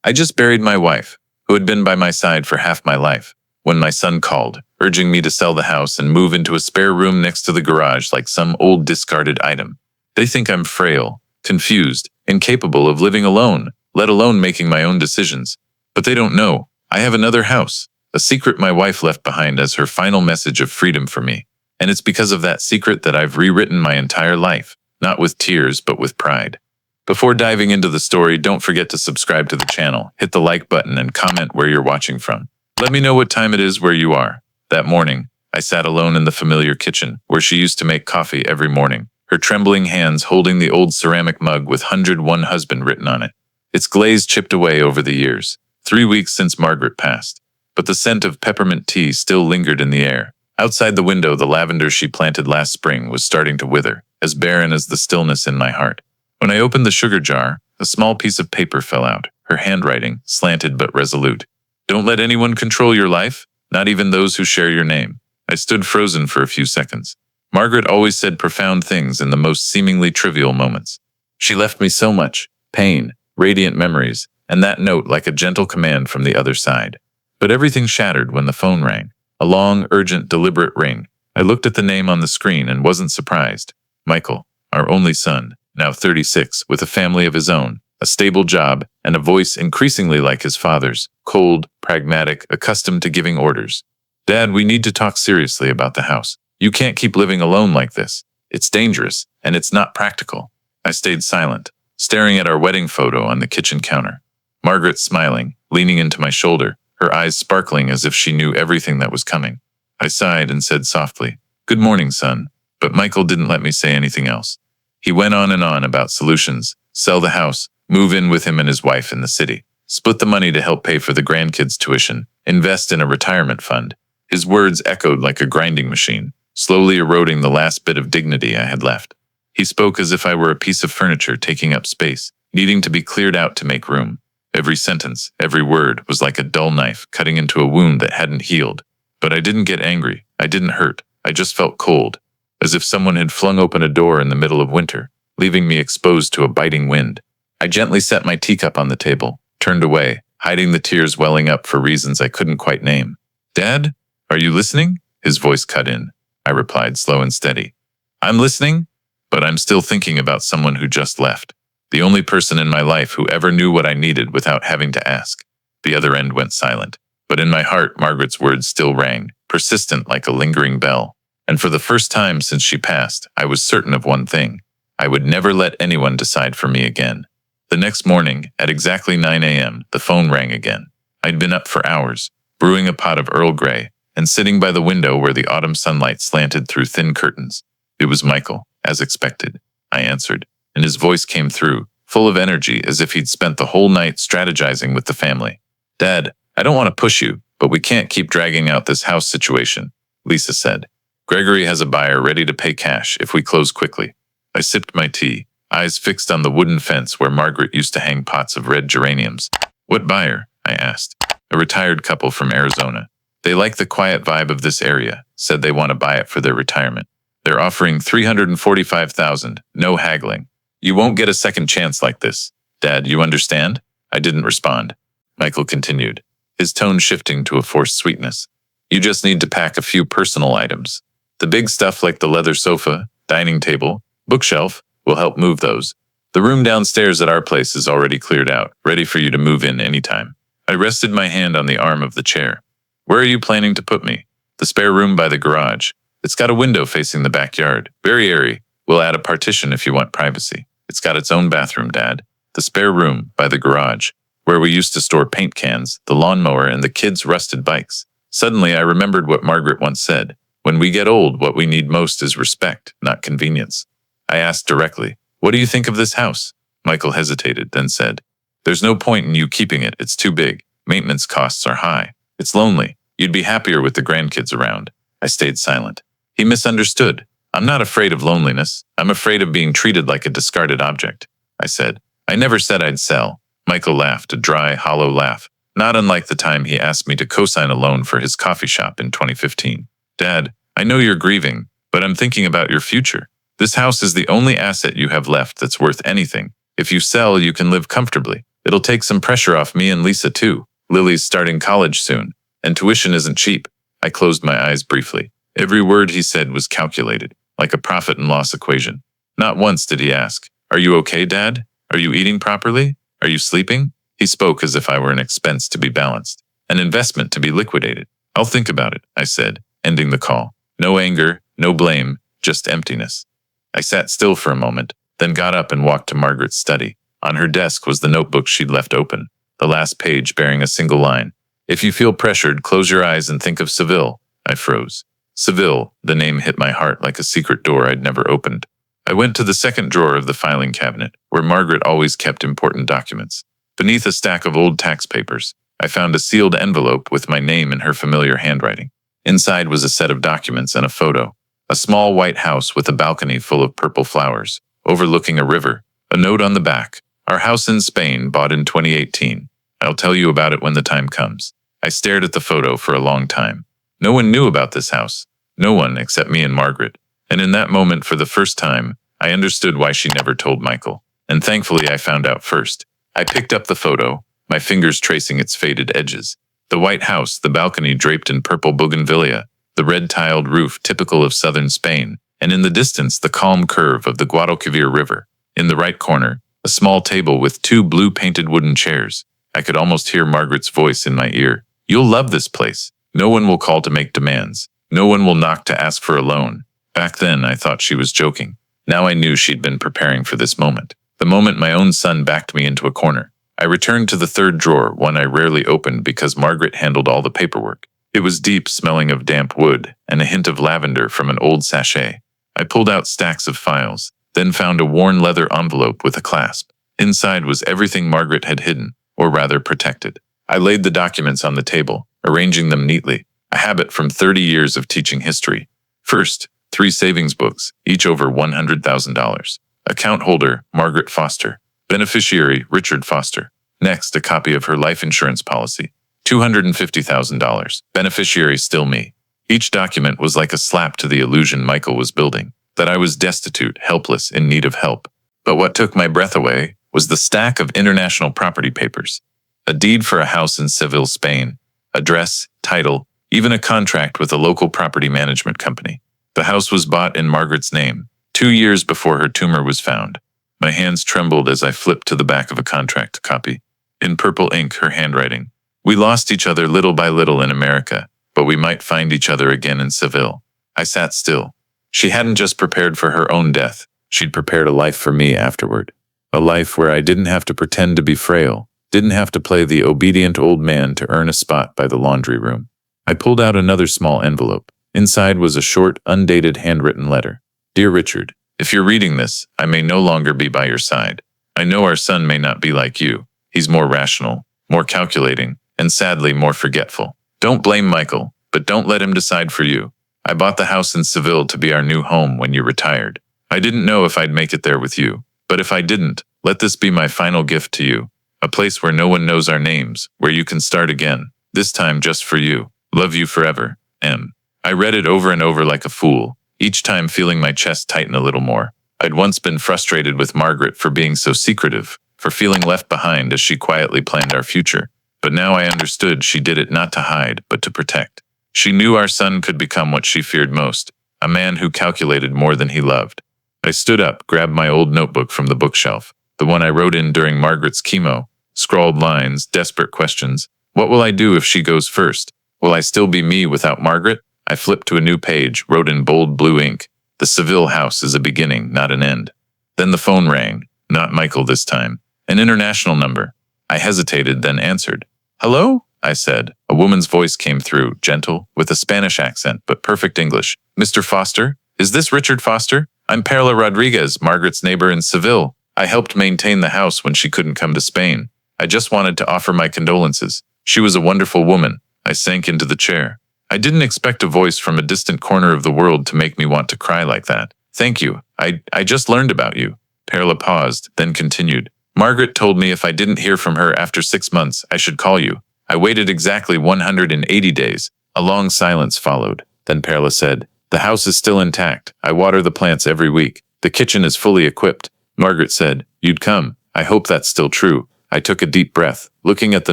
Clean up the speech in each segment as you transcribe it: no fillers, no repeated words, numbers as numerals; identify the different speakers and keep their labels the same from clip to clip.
Speaker 1: I just buried my wife, who had been by my side for half my life, when my son called, urging me to sell the house and move into a spare room next to the garage like some old discarded item. They think I'm frail, confused, incapable of living alone, let alone making my own decisions. But they don't know. I have another house, a secret my wife left behind as her final message of freedom for me. And it's because of that secret that I've rewritten my entire life, not with tears but with pride. Before diving into the story, don't forget to subscribe to the channel, hit the like button, and comment where you're watching from. Let me know what time it is where you are. That morning, I sat alone in the familiar kitchen, where she used to make coffee every morning, her trembling hands holding the old ceramic mug with 101 husband written on it. Its glaze chipped away over the years, 3 weeks since Margaret passed. But the scent of peppermint tea still lingered in the air. Outside the window, the lavender she planted last spring was starting to wither, as barren as the stillness in my heart. When I opened the sugar jar, a small piece of paper fell out, her handwriting, slanted but resolute. Don't let anyone control your life, not even those who share your name. I stood frozen for a few seconds. Margaret always said profound things in the most seemingly trivial moments. She left me so much, pain, radiant memories, and that note like a gentle command from the other side. But everything shattered when the phone rang. A long, urgent, deliberate ring. I looked at the name on the screen and wasn't surprised. Michael, our only son, now 36, with a family of his own, a stable job, and a voice increasingly like his father's, cold, pragmatic, accustomed to giving orders. Dad, we need to talk seriously about the house. You can't keep living alone like this. It's dangerous, and it's not practical. I stayed silent, staring at our wedding photo on the kitchen counter. Margaret smiling, leaning into my shoulder, her eyes sparkling as if she knew everything that was coming. I sighed and said softly, "Good morning, son." But Michael didn't let me say anything else. He went on and on about solutions: sell the house, move in with him and his wife in the city, split the money to help pay for the grandkids' tuition, invest in a retirement fund. His words echoed like a grinding machine, slowly eroding the last bit of dignity I had left. He spoke as if I were a piece of furniture taking up space, needing to be cleared out to make room. Every sentence, every word was like a dull knife cutting into a wound that hadn't healed. But I didn't get angry. I didn't hurt. I just felt cold, as if someone had flung open a door in the middle of winter, leaving me exposed to a biting wind. I gently set my teacup on the table, turned away, hiding the tears welling up for reasons I couldn't quite name. "Dad, are you listening?" His voice cut in. I replied, slow and steady. "I'm listening, but I'm still thinking about someone who just left. The only person in my life who ever knew what I needed without having to ask." The other end went silent. But in my heart, Margaret's words still rang, persistent like a lingering bell. And for the first time since she passed, I was certain of one thing. I would never let anyone decide for me again. The next morning, at exactly 9 a.m., the phone rang again. I'd been up for hours, brewing a pot of Earl Grey, and sitting by the window where the autumn sunlight slanted through thin curtains. It was Michael, as expected. I answered, and his voice came through, full of energy as if he'd spent the whole night strategizing with the family. "Dad, I don't want to push you, but we can't keep dragging out this house situation," Lisa said. "Gregory has a buyer ready to pay cash if we close quickly." I sipped my tea, eyes fixed on the wooden fence where Margaret used to hang pots of red geraniums. "What buyer?" I asked. "A retired couple from Arizona. They like the quiet vibe of this area, said they want to buy it for their retirement. They're offering $345,000, no haggling. You won't get a second chance like this. Dad, you understand?" I didn't respond. Michael continued, his tone shifting to a forced sweetness. "You just need to pack a few personal items. The big stuff like the leather sofa, dining table, bookshelf will help move those. The room downstairs at our place is already cleared out, ready for you to move in anytime." I rested my hand on the arm of the chair. "Where are you planning to put me?" "The spare room by the garage. It's got a window facing the backyard. Very airy. We'll add a partition if you want privacy. It's got its own bathroom, Dad. The spare room by the garage, where we used to store paint cans, the lawnmower, and the kids' rusted bikes." Suddenly I remembered what Margaret once said. When we get old, what we need most is respect, not convenience. I asked directly, "What do you think of this house?" Michael hesitated, then said, "There's no point in you keeping it. It's too big. Maintenance costs are high. It's lonely. You'd be happier with the grandkids around." I stayed silent. He misunderstood. "I'm not afraid of loneliness. I'm afraid of being treated like a discarded object," I said. "I never said I'd sell." Michael laughed, a dry, hollow laugh, not unlike the time he asked me to co-sign a loan for his coffee shop in 2015. "Dad, I know you're grieving, but I'm thinking about your future. This house is the only asset you have left that's worth anything. If you sell, you can live comfortably, It'll take some pressure off me and Lisa too. Lily's starting college soon, and tuition isn't cheap. I closed my eyes briefly. Every word he said was calculated, like a profit and loss equation. Not once did he ask, "Are you okay, Dad? Are you eating properly? Are you sleeping?" He spoke as if I were an expense to be balanced, an investment to be liquidated. "I'll think about it," I said, ending the call. No anger, no blame, just emptiness. I sat still for a moment, then got up and walked to Margaret's study. On her desk was the notebook she'd left open, the last page bearing a single line. "If you feel pressured, close your eyes and think of Seville." I froze. Seville, the name hit my heart like a secret door I'd never opened. I went to the second drawer of the filing cabinet, where Margaret always kept important documents. Beneath a stack of old tax papers, I found a sealed envelope with my name in her familiar handwriting. Inside was a set of documents and a photo. A small white house with a balcony full of purple flowers, overlooking a river. A note on the back. "Our house in Spain, bought in 2018. I'll tell you about it when the time comes." I stared at the photo for a long time. No one knew about this house. No one except me and Margaret. And in that moment, for the first time, I understood why she never told Michael. And thankfully, I found out first. I picked up the photo, my fingers tracing its faded edges. The white house, the balcony draped in purple bougainvillea, the red-tiled roof typical of southern Spain, and in the distance the calm curve of the Guadalquivir River. In the right corner, a small table with 2 blue-painted wooden chairs. I could almost hear Margaret's voice in my ear. "You'll love this place. No one will call to make demands. No one will knock to ask for a loan." Back then, I thought she was joking. Now I knew she'd been preparing for this moment. The moment my own son backed me into a corner. I returned to the third drawer, one I rarely opened because Margaret handled all the paperwork. It was deep, smelling of damp wood and a hint of lavender from an old sachet. I pulled out stacks of files, then found a worn leather envelope with a clasp. Inside was everything Margaret had hidden, or rather protected. I laid the documents on the table, arranging them neatly, a habit from 30 years of teaching history. First, 3 savings books, each over $100,000. Account holder, Margaret Foster. Beneficiary, Richard Foster. Next, a copy of her life insurance policy. $250,000. Beneficiary still me. Each document was like a slap to the illusion Michael was building, that I was destitute, helpless, in need of help. But what took my breath away was the stack of international property papers. A deed for a house in Seville, Spain. Address, title, even a contract with a local property management company. The house was bought in Margaret's name, 2 years before her tumor was found. My hands trembled as I flipped to the back of a contract copy. In purple ink, her handwriting. "We lost each other little by little in America, but we might find each other again in Seville." I sat still. She hadn't just prepared for her own death. She'd prepared a life for me afterward. A life where I didn't have to pretend to be frail, didn't have to play the obedient old man to earn a spot by the laundry room. I pulled out another small envelope. Inside was a short, undated handwritten letter. "Dear Richard, if you're reading this, I may no longer be by your side. I know our son may not be like you. He's more rational, more calculating, and sadly more forgetful. Don't blame Michael, but don't let him decide for you. I bought the house in Seville to be our new home when you retired. I didn't know if I'd make it there with you, but if I didn't, let this be my final gift to you. A place where no one knows our names, where you can start again, this time just for you. Love you forever, M." I read it over and over like a fool, each time feeling my chest tighten a little more. I'd once been frustrated with Margaret for being so secretive, for feeling left behind as she quietly planned our future. But now I understood she did it not to hide, but to protect. She knew our son could become what she feared most, a man who calculated more than he loved. I stood up, grabbed my old notebook from the bookshelf, the one I wrote in during Margaret's chemo, scrawled lines, desperate questions. What will I do if she goes first? Will I still be me without Margaret? I flipped to a new page, wrote in bold blue ink, "The Seville house is a beginning, not an end." Then the phone rang, not Michael this time, an international number. I hesitated, then answered. "Hello?" I said. A woman's voice came through, gentle, with a Spanish accent, but perfect English. "Mr. Foster? Is this Richard Foster? I'm Perla Rodriguez, Margaret's neighbor in Seville. I helped maintain the house when she couldn't come to Spain. I just wanted to offer my condolences. She was a wonderful woman." I sank into the chair. I didn't expect a voice from a distant corner of the world to make me want to cry like that. "Thank you. I just learned about you." Perla paused, then continued. "Margaret told me if I didn't hear from her after 6 months, I should call you. I waited exactly 180 days. A long silence followed. Then Perla said, "The house is still intact. I water the plants every week. The kitchen is fully equipped." Margaret said, "You'd come. I hope that's still true." I took a deep breath, looking at the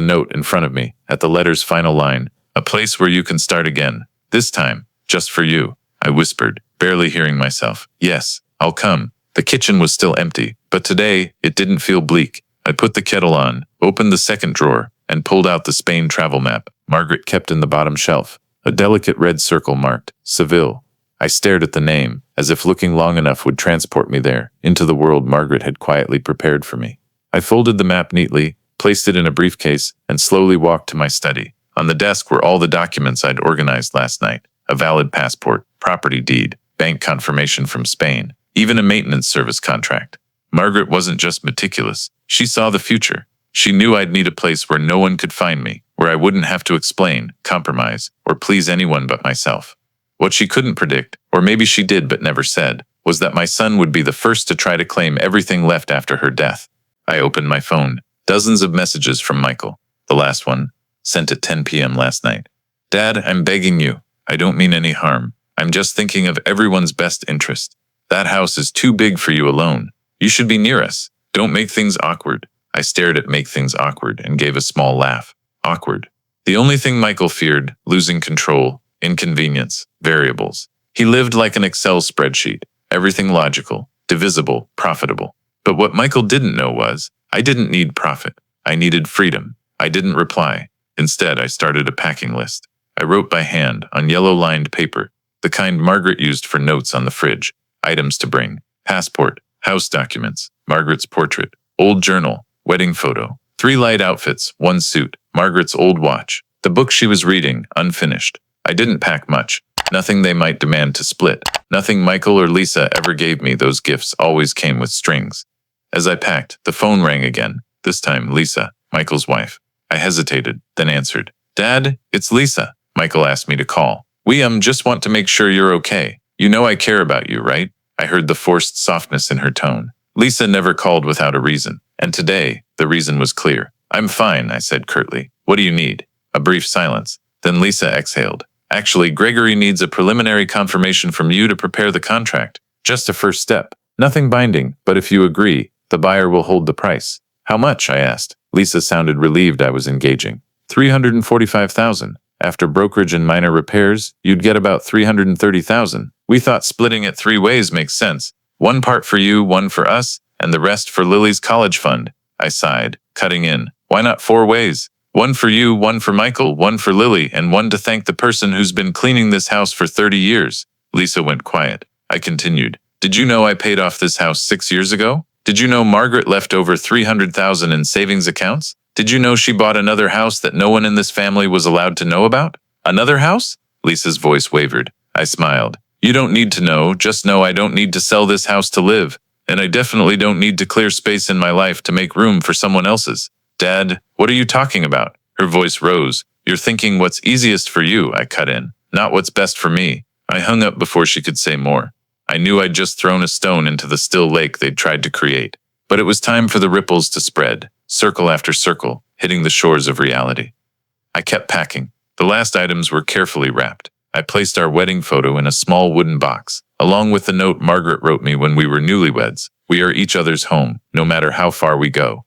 Speaker 1: note in front of me, at the letter's final line, "A place where you can start again. This time, just for you," I whispered, barely hearing myself. "Yes, I'll come." The kitchen was still empty, but today it didn't feel bleak. I put the kettle on, opened the second drawer, and pulled out the Spain travel map Margaret kept in the bottom shelf, a delicate red circle marked Seville. I stared at the name, as if looking long enough would transport me there, into the world Margaret had quietly prepared for me. I folded the map neatly, placed it in a briefcase, and slowly walked to my study. On the desk were all the documents I'd organized last night: a valid passport, property deed, bank confirmation from Spain, even a maintenance service contract. Margaret wasn't just meticulous. She saw the future. She knew I'd need a place where no one could find me, where I wouldn't have to explain, compromise, or please anyone but myself. What she couldn't predict, or maybe she did but never said, was that my son would be the first to try to claim everything left after her death. I opened my phone. Dozens of messages from Michael. The last one, sent at 10 p.m. last night. "Dad, I'm begging you. I don't mean any harm. I'm just thinking of everyone's best interest. That house is too big for you alone. You should be near us. Don't make things awkward." I stared at "make things awkward" and gave a small laugh. Awkward. The only thing Michael feared: losing control, inconvenience, variables. He lived like an Excel spreadsheet, everything logical, divisible, profitable. But what Michael didn't know was, I didn't need profit. I needed freedom. I didn't reply. Instead, I started a packing list. I wrote by hand, on yellow-lined paper, the kind Margaret used for notes on the fridge. Items to bring: passport, house documents, Margaret's portrait, old journal, wedding photo, 3 light outfits, 1 suit, Margaret's old watch, the book she was reading, unfinished. I didn't pack much. Nothing they might demand to split. Nothing Michael or Lisa ever gave me. Those gifts always came with strings. As I packed, the phone rang again. This time, Lisa, Michael's wife. I hesitated, then answered. "Dad, it's Lisa." Michael asked me to call. "We just want to make sure you're okay. You know I care about you, right?" I heard the forced softness in her tone. Lisa never called without a reason, and today, the reason was clear. "I'm fine," I said curtly. "What do you need?" A brief silence. Then Lisa exhaled. "Actually, Gregory needs a preliminary confirmation from you to prepare the contract. Just a first step. Nothing binding, but if you agree, the buyer will hold the price." "How much?" I asked. Lisa sounded relieved I was engaging. $345,000. After brokerage and minor repairs, you'd get about $330,000. We thought splitting it 3 ways makes sense. 1 part for you, 1 for us, and the rest for Lily's college fund. I sighed, cutting in. "Why not 4 ways? 1 for you, 1 for Michael, 1 for Lily, and 1 to thank the person who's been cleaning this house for 30 years. Lisa went quiet. I continued. "Did you know I paid off this house 6 years ago? Did you know Margaret left over $300,000 in savings accounts? Did you know she bought another house that no one in this family was allowed to know about?" "Another house?" Lisa's voice wavered. I smiled. "You don't need to know, just know I don't need to sell this house to live, and I definitely don't need to clear space in my life to make room for someone else's." "Dad, what are you talking about?" Her voice rose. "You're thinking what's easiest for you," I cut in, "not what's best for me." I hung up before she could say more. I knew I'd just thrown a stone into the still lake they'd tried to create. But it was time for the ripples to spread, circle after circle, hitting the shores of reality. I kept packing. The last items were carefully wrapped. I placed our wedding photo in a small wooden box, along with the note Margaret wrote me when we were newlyweds. "We are each other's home, no matter how far we go."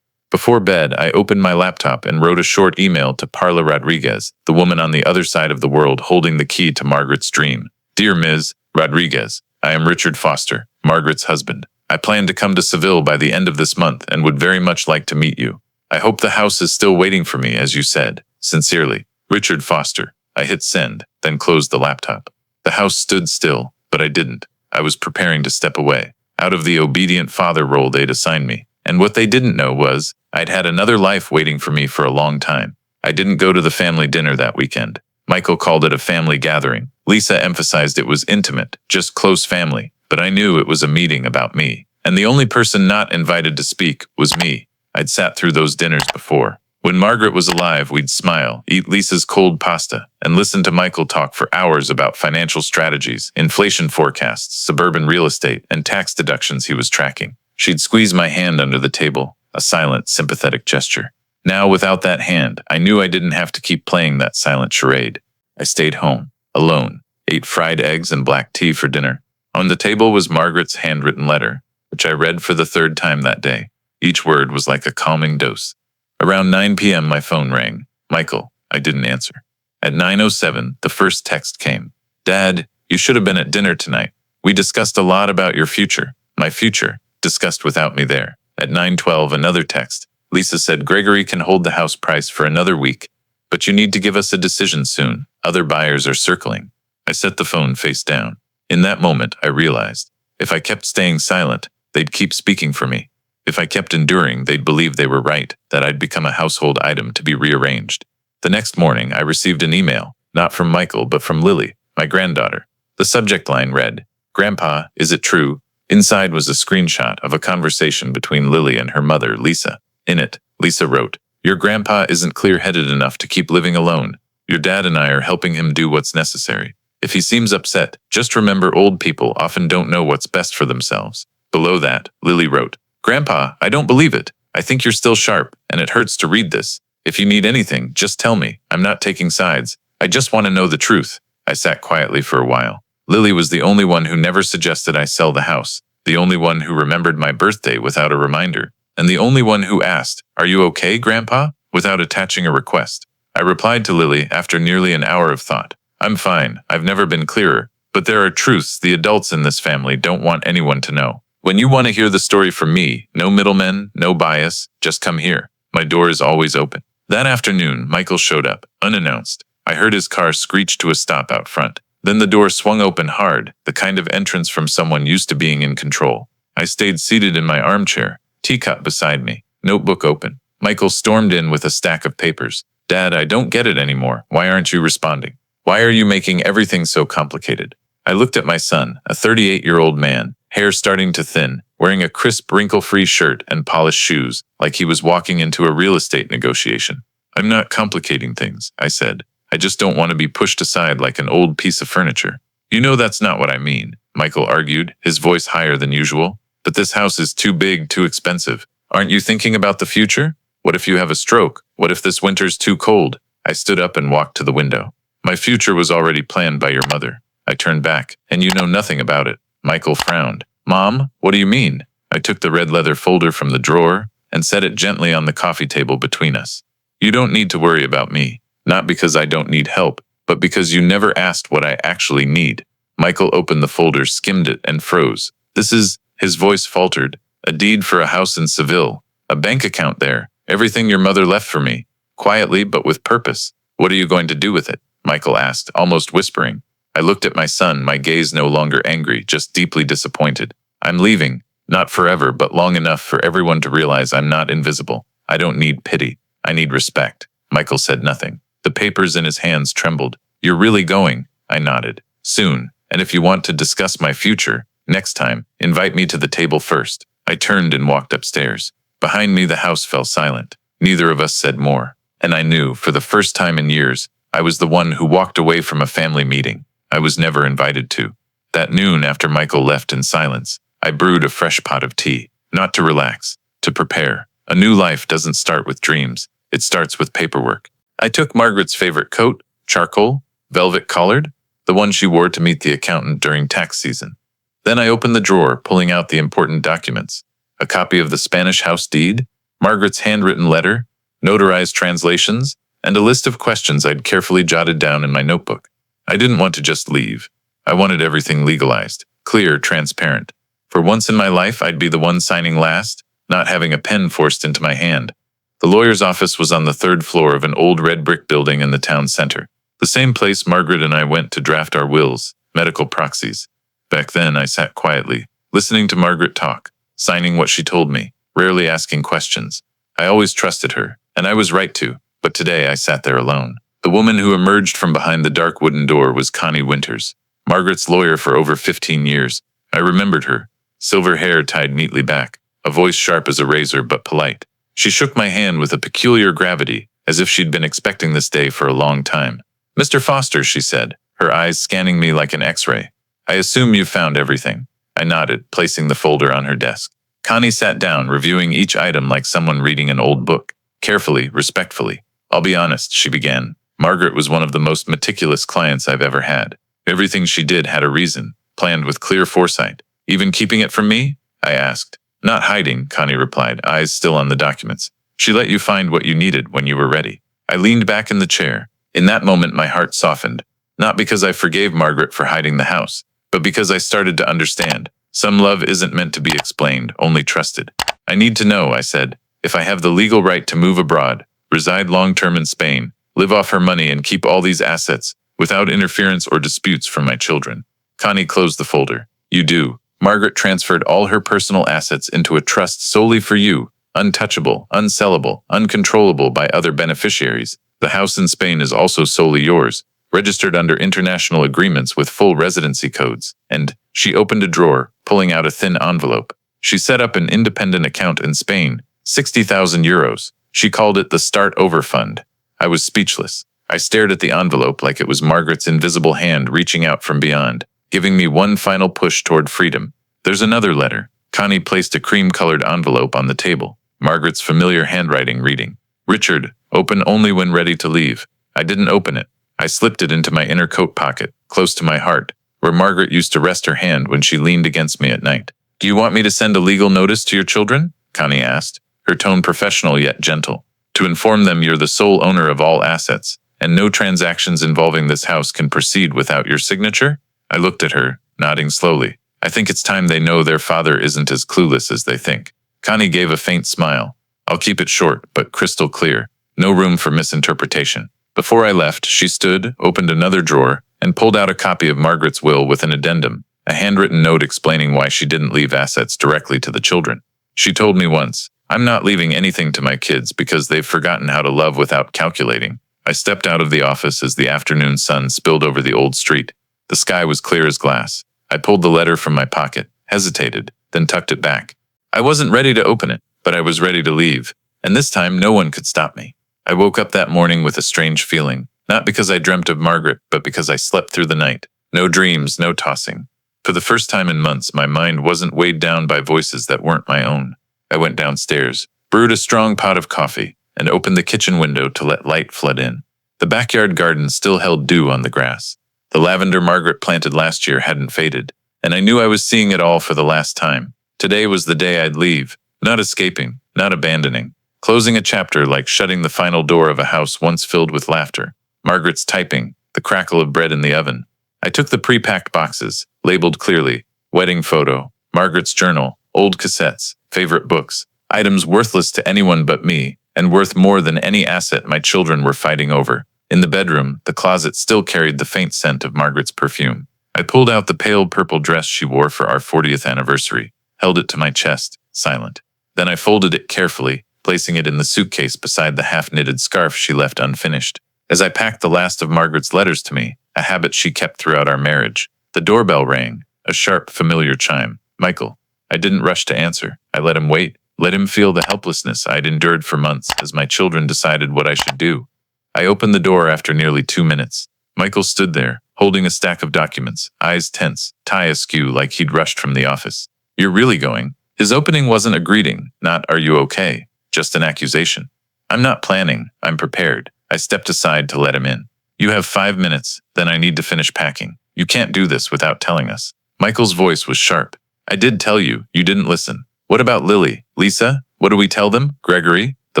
Speaker 1: Before bed, I opened my laptop and wrote a short email to Parla Rodriguez, the woman on the other side of the world holding the key to Margaret's dream. "Dear Ms. Rodriguez, I am Richard Foster, Margaret's husband. I plan to come to Seville by the end of this month and would very much like to meet you. I hope the house is still waiting for me, as you said. Sincerely, Richard Foster." I hit send, then closed the laptop. The house stood still, but I didn't. I was preparing to step away, out of the obedient father role they'd assigned me. And what they didn't know was, I'd had another life waiting for me for a long time. I didn't go to the family dinner that weekend. Michael called it a family gathering. Lisa emphasized it was intimate, just close family, but I knew it was a meeting about me. And the only person not invited to speak was me. I'd sat through those dinners before. When Margaret was alive, we'd smile, eat Lisa's cold pasta, and listen to Michael talk for hours about financial strategies, inflation forecasts, suburban real estate, and tax deductions he was tracking. She'd squeeze my hand under the table, a silent, sympathetic gesture. Now, without that hand, I knew I didn't have to keep playing that silent charade. I stayed home, alone, ate fried eggs and black tea for dinner. On the table was Margaret's handwritten letter, which I read for the 3rd time that day. Each word was like a calming dose. Around 9 p.m. my phone rang. Michael. I didn't answer. At 9:07, the first text came. Dad, you should have been at dinner tonight. We discussed a lot about your future. My future, discussed without me there. At 9:12, another text. Lisa said Gregory can hold the house price for another week, but you need to give us a decision soon. Other buyers are circling. I set the phone face down. In that moment, I realized, if I kept staying silent, they'd keep speaking for me. If I kept enduring, they'd believe they were right, that I'd become a household item to be rearranged. The next morning, I received an email, not from Michael, but from Lily, my granddaughter. The subject line read, Grandpa, is it true? Inside was a screenshot of a conversation between Lily and her mother, Lisa. In it, Lisa wrote, Your grandpa isn't clear-headed enough to keep living alone. Your dad and I are helping him do what's necessary. If he seems upset, just remember old people often don't know what's best for themselves. Below that, Lily wrote, Grandpa, I don't believe it. I think you're still sharp, and it hurts to read this. If you need anything, just tell me. I'm not taking sides. I just want to know the truth. I sat quietly for a while. Lily was the only one who never suggested I sell the house, the only one who remembered my birthday without a reminder, and the only one who asked, Are you okay, Grandpa? Without attaching a request. I replied to Lily after nearly an hour of thought. I'm fine. I've never been clearer. But there are truths the adults in this family don't want anyone to know. When you want to hear the story from me, no middlemen, no bias, just come here. My door is always open. That afternoon, Michael showed up, unannounced. I heard his car screech to a stop out front. Then the door swung open hard, the kind of entrance from someone used to being in control. I stayed seated in my armchair, teacup beside me, notebook open. Michael stormed in with a stack of papers. Dad, I don't get it anymore. Why aren't you responding? Why are you making everything so complicated? I looked at my son, a 38-year-old man, hair starting to thin, wearing a crisp, wrinkle-free shirt and polished shoes, like he was walking into a real estate negotiation. I'm not complicating things, I said. I just don't want to be pushed aside like an old piece of furniture. You know that's not what I mean, Michael argued, his voice higher than usual. But this house is too big, too expensive. Aren't you thinking about the future? What if you have a stroke? What if this winter's too cold? I stood up and walked to the window. My future was already planned by your mother. I turned back, and you know nothing about it. Michael frowned. Mom, what do you mean? I took the red leather folder from the drawer and set it gently on the coffee table between us. You don't need to worry about me. Not because I don't need help, but because you never asked what I actually need. Michael opened the folder, skimmed it, and froze. This is, his voice faltered, a deed for a house in Seville, a bank account there, everything your mother left for me. Quietly, but with purpose. What are you going to do with it? Michael asked, almost whispering. I looked at my son, my gaze no longer angry, just deeply disappointed. I'm leaving, not forever, but long enough for everyone to realize I'm not invisible. I don't need pity. I need respect. Michael said nothing. The papers in his hands trembled. You're really going? I nodded. Soon, and if you want to discuss my future, next time, invite me to the table first. I turned and walked upstairs. Behind me, the house fell silent. Neither of us said more. And I knew, for the first time in years, I was the one who walked away from a family meeting I was never invited to. That noon, after Michael left in silence, I brewed a fresh pot of tea, not to relax, to prepare. A new life doesn't start with dreams. It starts with paperwork. I took Margaret's favorite coat, charcoal, velvet collared, the one she wore to meet the accountant during tax season. Then I opened the drawer, pulling out the important documents. A copy of the Spanish house deed, Margaret's handwritten letter, notarized translations, and a list of questions I'd carefully jotted down in my notebook. I didn't want to just leave. I wanted everything legalized, clear, transparent. For once in my life, I'd be the one signing last, not having a pen forced into my hand. The lawyer's office was on the third floor of an old red brick building in the town center, the same place Margaret and I went to draft our wills, medical proxies. Back then, I sat quietly, listening to Margaret talk, signing what she told me, rarely asking questions. I always trusted her, and I was right to, but today I sat there alone. The woman who emerged from behind the dark wooden door was Connie Winters, Margaret's lawyer for over 15 years. I remembered her, silver hair tied neatly back, a voice sharp as a razor but polite. She shook my hand with a peculiar gravity, as if she'd been expecting this day for a long time. Mr. Foster, she said, her eyes scanning me like an X-ray. I assume you've found everything. I nodded, placing the folder on her desk. Connie sat down, reviewing each item like someone reading an old book. Carefully, respectfully. I'll be honest, she began. Margaret was one of the most meticulous clients I've ever had. Everything she did had a reason, planned with clear foresight. Even keeping it from me? I asked. Not hiding, Connie replied, eyes still on the documents. She let you find what you needed when you were ready. I leaned back in the chair. In that moment, my heart softened. Not because I forgave Margaret for hiding the house, but because I started to understand. Some love isn't meant to be explained, only trusted. I need to know, I said, if I have the legal right to move abroad, reside long-term in Spain, live off her money and keep all these assets, without interference or disputes from my children. Connie closed the folder. You do. Margaret transferred all her personal assets into a trust solely for you, untouchable, unsellable, uncontrollable by other beneficiaries. The house in Spain is also solely yours, registered under international agreements with full residency codes. And she opened a drawer, pulling out a thin envelope. She set up an independent account in Spain, 60,000 euros. She called it the Start Over Fund. I was speechless. I stared at the envelope like it was Margaret's invisible hand reaching out from beyond, giving me one final push toward freedom. There's another letter. Connie placed a cream-colored envelope on the table, Margaret's familiar handwriting reading. Richard, open only when ready to leave. I didn't open it. I slipped it into my inner coat pocket, close to my heart, where Margaret used to rest her hand when she leaned against me at night. Do you want me to send a legal notice to your children? Connie asked, her tone professional yet gentle. To inform them you're the sole owner of all assets, and no transactions involving this house can proceed without your signature? I looked at her, nodding slowly. I think it's time they know their father isn't as clueless as they think. Connie gave a faint smile. I'll keep it short, but crystal clear. No room for misinterpretation. Before I left, she stood, opened another drawer, and pulled out a copy of Margaret's will with an addendum, a handwritten note explaining why she didn't leave assets directly to the children. She told me once, I'm not leaving anything to my kids because they've forgotten how to love without calculating. I stepped out of the office as the afternoon sun spilled over the old street. The sky was clear as glass. I pulled the letter from my pocket, hesitated, then tucked it back. I wasn't ready to open it, but I was ready to leave, and this time no one could stop me. I woke up that morning with a strange feeling, not because I dreamt of Margaret, but because I slept through the night. No dreams, no tossing. For the first time in months, my mind wasn't weighed down by voices that weren't my own. I went downstairs, brewed a strong pot of coffee, and opened the kitchen window to let light flood in. The backyard garden still held dew on the grass. The lavender Margaret planted last year hadn't faded, and I knew I was seeing it all for the last time. Today was the day I'd leave, not escaping, not abandoning. Closing a chapter like shutting the final door of a house once filled with laughter. Margaret's typing, the crackle of bread in the oven. I took the pre-packed boxes, labeled clearly, wedding photo, Margaret's journal, old cassettes, favorite books, items worthless to anyone but me, and worth more than any asset my children were fighting over. In the bedroom, the closet still carried the faint scent of Margaret's perfume. I pulled out the pale purple dress she wore for our 40th anniversary, held it to my chest, silent. Then I folded it carefully, placing it in the suitcase beside the half-knitted scarf she left unfinished. As I packed the last of Margaret's letters to me, a habit she kept throughout our marriage, the doorbell rang, a sharp, familiar chime. Michael. I didn't rush to answer. I let him wait, let him feel the helplessness I'd endured for months as my children decided what I should do. I opened the door after nearly 2 minutes. Michael stood there, holding a stack of documents, eyes tense, tie askew like he'd rushed from the office. You're really going? His opening wasn't a greeting, not "Are you okay?" Just an accusation. I'm not planning, I'm prepared. I stepped aside to let him in. You have 5 minutes, then I need to finish packing. You can't do this without telling us. Michael's voice was sharp. I did tell you, you didn't listen. What about Lily, Lisa? What do we tell them? Gregory, the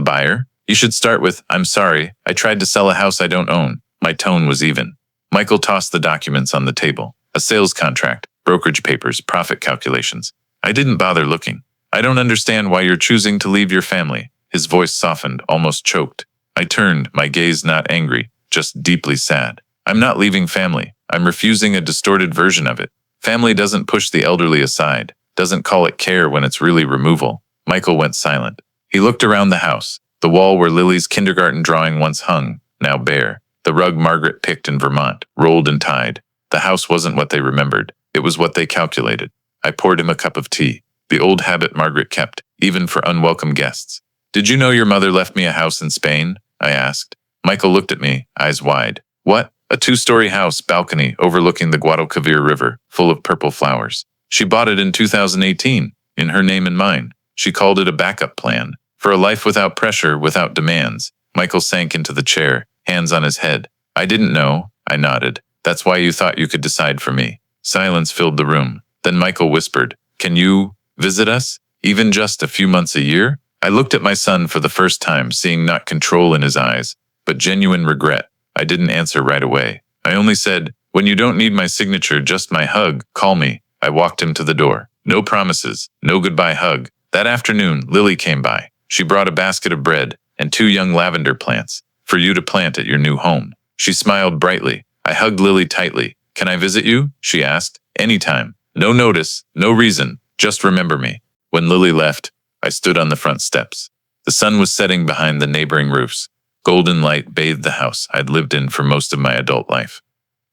Speaker 1: buyer? You should start with, I'm sorry, I tried to sell a house I don't own. My tone was even. Michael tossed the documents on the table. A sales contract, brokerage papers, profit calculations. I didn't bother looking. I don't understand why you're choosing to leave your family. His voice softened, almost choked. I turned, my gaze not angry, just deeply sad. I'm not leaving family. I'm refusing a distorted version of it. Family doesn't push the elderly aside, doesn't call it care when it's really removal. Michael went silent. He looked around the house. The wall where Lily's kindergarten drawing once hung, now bare. The rug Margaret picked in Vermont, rolled and tied. The house wasn't what they remembered. It was what they calculated. I poured him a cup of tea. The old habit Margaret kept, even for unwelcome guests. Did you know your mother left me a house in Spain? I asked. Michael looked at me, eyes wide. What? A 2-story house, balcony, overlooking the Guadalquivir River, full of purple flowers. She bought it in 2018, in her name and mine. She called it a backup plan. For a life without pressure, without demands. Michael sank into the chair, hands on his head. I didn't know, I nodded. That's why you thought you could decide for me. Silence filled the room. Then Michael whispered, Can you visit us? Even just a few months a year? I looked at my son for the first time, seeing not control in his eyes, but genuine regret. I didn't answer right away. I only said, "When you don't need my signature, just my hug, call me." I walked him to the door. No promises, no goodbye hug. That afternoon, Lily came by. She brought a basket of bread and 2 young lavender plants for you to plant at your new home. She smiled brightly. I hugged Lily tightly. "Can I visit you?" she asked. "Anytime. No notice, no reason. Just remember me." When Lily left, I stood on the front steps. The sun was setting behind the neighboring roofs. Golden light bathed the house I'd lived in for most of my adult life.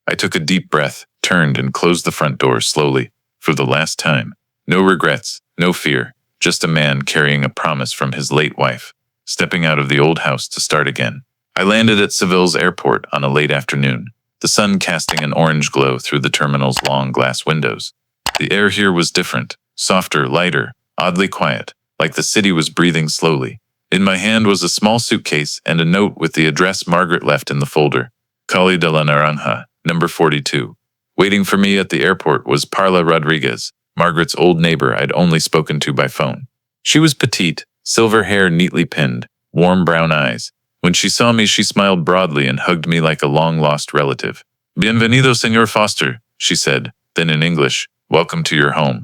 Speaker 1: I took a deep breath, turned and closed the front door slowly, for the last time. No regrets, no fear, just a man carrying a promise from his late wife, stepping out of the old house to start again. I landed at Seville's airport on a late afternoon, the sun casting an orange glow through the terminal's long glass windows. The air here was different, softer, lighter, oddly quiet, like the city was breathing slowly. In my hand was a small suitcase and a note with the address Margaret left in the folder. Calle de la Naranja, number 42. Waiting for me at the airport was Parla Rodriguez, Margaret's old neighbor I'd only spoken to by phone. She was petite, silver hair neatly pinned, warm brown eyes. When she saw me, she smiled broadly and hugged me like a long-lost relative. "Bienvenido, Señor Foster," she said, then in English, "Welcome to your home."